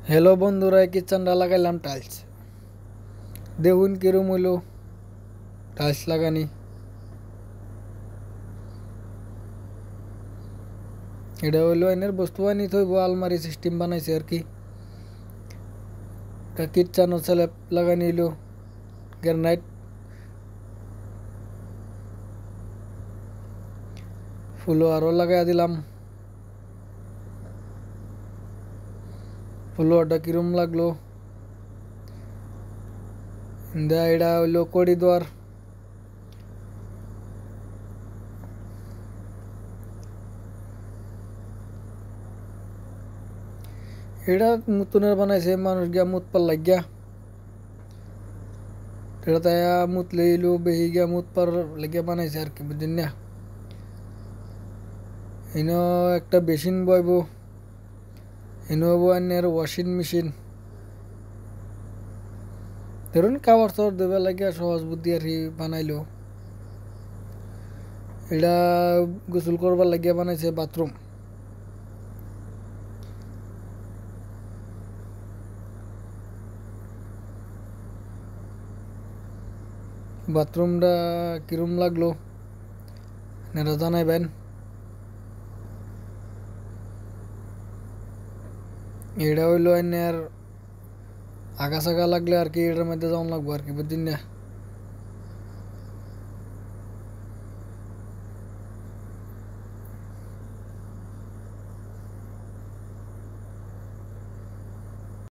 Hello বন্ধুরা, কিচেনটা লাগাইলাম tiles. দেখুন কিরম হইলো টাইলস লাগানি। এটা হইলো এনের বস্তু আনি থইব, আলমারি সিস্টেম বানাইছে আর কি। কিচেন স্ল্যাব লাগানি হইলো গ্রানাইট। ফুলও আরও লাগাই দিলাম। ফুলওয়াটা কিরম লাগলো এটা হইলো করিডোর। এটা মুতুনের বানাইছে, মানুষ গিয়া মুত পার লাগিয়া। এটা তাই মুত লইলো বেহি গিয়া মুত পার লাগিয়া বানাইছে আর কি, বুঝলেন না। এনে একটা বেসিন বইব, এনে হবো আনের ওয়াশিং মেশিন। ধরুন কাপড় চোপড় ধোবা লাগিয়া সহজ বুদ্ধি আর কি বানাইলো। এটা গোসল করবার লাগিয়া বানাইছে বাথরুম। বাথরুমটা কিরম লাগলো আপনারা জানাইবেন। এটা হইলো এর আগাছাগা লাগলে আর কি এটার মধ্যে যাওয়ান লাগবো আর কি, বুঝছেন না।